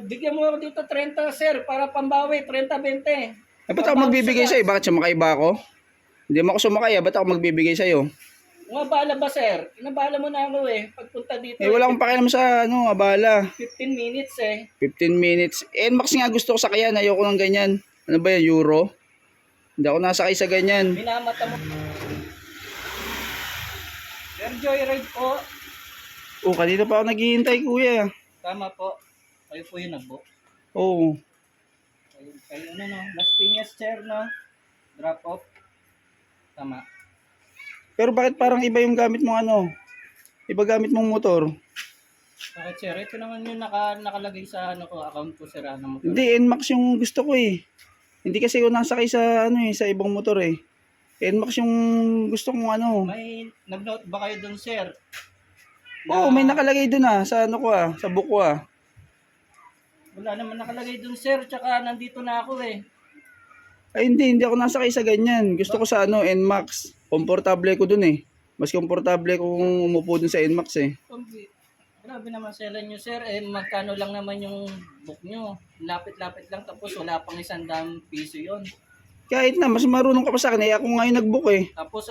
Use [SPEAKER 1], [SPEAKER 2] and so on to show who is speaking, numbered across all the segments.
[SPEAKER 1] Bigyan mo ako dito 30 sir, para pambawi, 30-20.
[SPEAKER 2] Eh, ba't ako magbibigay sa'yo? Bakit sumakay ba ako? Hindi mo ako sumakay, ba't ako magbibigay sa'yo?
[SPEAKER 1] Abala ba sir? Inabala mo na ako pagpunta dito.
[SPEAKER 2] Eh, wala akong pakialam sa abala.
[SPEAKER 1] 15 minutes
[SPEAKER 2] 15 minutes. NMAX nga gusto ko sakayan, ayoko ng ganyan. Ano ba yan, Euro? Hindi ako nasakay sa ganyan.
[SPEAKER 1] Minamata mo. Sir, joyride po.
[SPEAKER 2] Oh, kanina pa ako naghihintay, kuya.
[SPEAKER 1] Tama po. Kayo po yun po.
[SPEAKER 2] Oo.
[SPEAKER 1] Kayo Las Piñas sir, no? Drop off. Tama.
[SPEAKER 2] Pero bakit parang iba yung gamit mong Iba gamit mong motor?
[SPEAKER 1] Bakit sir? Ito naman yung nakalagay sa account ko sir. Motor.
[SPEAKER 2] Hindi, NMAX yung gusto ko eh. Hindi kasi ako nasakay sa sa ibang motor eh. NMAX yung gusto kong
[SPEAKER 1] May nag-note ba kayo dun sir?
[SPEAKER 2] Oo, may nakalagay dun sa sa book ko
[SPEAKER 1] Wala naman nakalagay dun sir, tsaka nandito na ako
[SPEAKER 2] Ay hindi ako nasakay sa ganyan. Gusto ko sa NMAX. Komportable ko dun eh. Mas komportable kung umupo dun sa NMAX eh.
[SPEAKER 1] Grabe naman sila nyo sir, magkano lang naman yung book nyo. Lapit-lapit lang tapos wala pang 100 piso yon.
[SPEAKER 2] Kahit na, mas marunong ka pa sa akin eh. Ako ngayon nag-book eh.
[SPEAKER 1] Tapos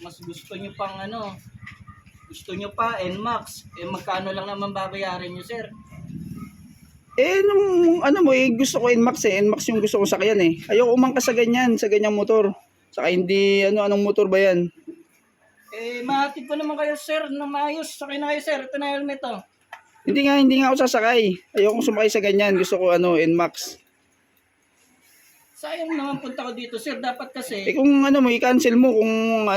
[SPEAKER 1] mas gusto nyo pang gusto nyo pa NMAX. Magkano lang naman babayaran nyo sir?
[SPEAKER 2] Nung gusto ko NMAX eh. NMAX yung gusto ko sakyan eh. Ayoko umangkas sa ganyang motor. Saka hindi, anong motor ba yan?
[SPEAKER 1] Mahatid ko naman kayo sir na maayos. Sakay na kayo sir, ito na helmet
[SPEAKER 2] Hindi nga ako sasakay. Ayoko sumakay sa ganyan. Gusto ko NMAX.
[SPEAKER 1] Sayang naman punta ko dito sir, dapat kasi.
[SPEAKER 2] Kung i-cancel mo kung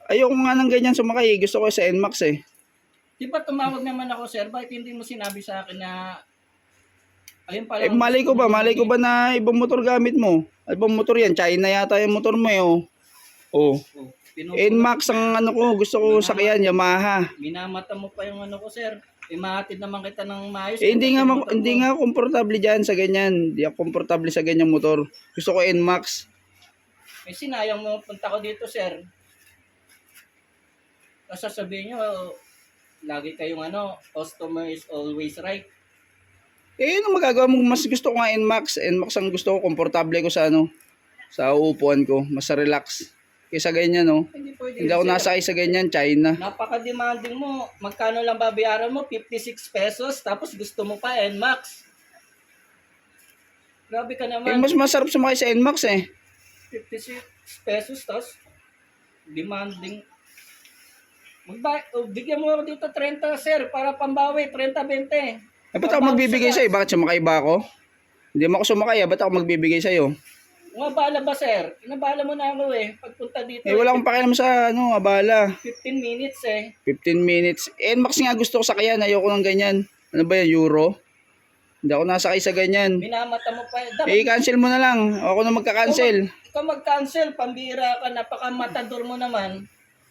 [SPEAKER 2] ayoko nga ng ganyan sumakay. Gusto ko sa NMAX eh.
[SPEAKER 1] Di ba tumawag naman ako sir, bakit hindi mo sinabi sa akin na ayun pala.
[SPEAKER 2] Malay ko ba na ibang motor gamit mo? Ibang motor yan, China yata yung motor mo eh NMAX ang gusto ko sakyan, Yamaha.
[SPEAKER 1] Minamata mo pa yung ko sir. Mahatid naman kita ng maayos.
[SPEAKER 2] Hindi nga komportable diyan sa ganyan. Hindi ako komportable sa ganyang motor. Gusto ko NMAX.
[SPEAKER 1] Sinayang mo punta ko dito sir. Sasabihin nyo, lagi kayong customer is always right.
[SPEAKER 2] Ano magagawa mo? Mas gusto ko nga NMAX. NMAX ang gusto ko, komportable ko sa sa uupuan ko. Mas relax. Kaysa ganyan Hindi ako nasakay sa ganyan, China.
[SPEAKER 1] Napaka-demanding mo. Magkano lang babayaran mo? 56 pesos. Tapos gusto mo pa NMAX. Grabe ka naman.
[SPEAKER 2] Mas masarap sumakay sa NMAX eh.
[SPEAKER 1] 56 pesos tapos demanding. Bigyan mo ako dito 30 sir, para pambawi, 30-20.
[SPEAKER 2] Ba't ako magbibigay sa'yo? Bakit sumakay ba ako? Hindi mo ako sumakay ba't ako magbibigay sa'yo?
[SPEAKER 1] Abala ba sir? Inabala mo na ako pagpunta dito.
[SPEAKER 2] Wala akong pakialam sa abala.
[SPEAKER 1] 15 minutes
[SPEAKER 2] 15 minutes. NMAX nga gusto ko sakayan, ayoko ng ganyan. Ano ba yan, Euro? Hindi ako nasakay sa ganyan.
[SPEAKER 1] Minamata mo pa.
[SPEAKER 2] I-cancel mo na lang. Ako na magka-cancel.
[SPEAKER 1] Ikaw mag-cancel, pambira ka, napaka-matador mo naman.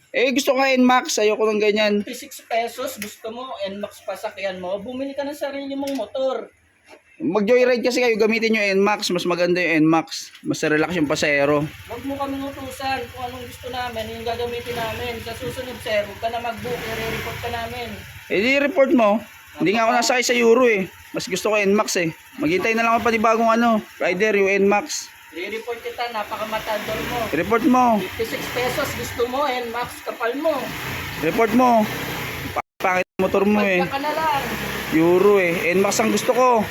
[SPEAKER 2] Gusto ko nga NMAX, ayoko ng ganyan.
[SPEAKER 1] 56 pesos, gusto mo, NMAX pa sakyan mo. Bumili ka ng sarili mong motor.
[SPEAKER 2] Mag-joyride kasi kayo, gamitin nyo NMAX. Mas maganda yung NMAX. Mas relax yung pasahero.
[SPEAKER 1] Huwag mo kami utusan kung anong gusto namin, yung gagamitin namin. Sa susunod sir, huwag ka na mag-book, i-report ka namin.
[SPEAKER 2] I-report mo. Hindi nga ako nasakay sa Euro eh. Mas gusto ko NMAX eh. Maghintay na lang ako panibagong rider, yung NMAX.
[SPEAKER 1] I-report kita, napakamatador mo.
[SPEAKER 2] Report mo.
[SPEAKER 1] 56 pesos, gusto mo, NMAX, kapal mo.
[SPEAKER 2] Report mo. Pangit motor mo eh.
[SPEAKER 1] Pagka ka na lang.
[SPEAKER 2] Euro eh. NMAX ang gusto ko.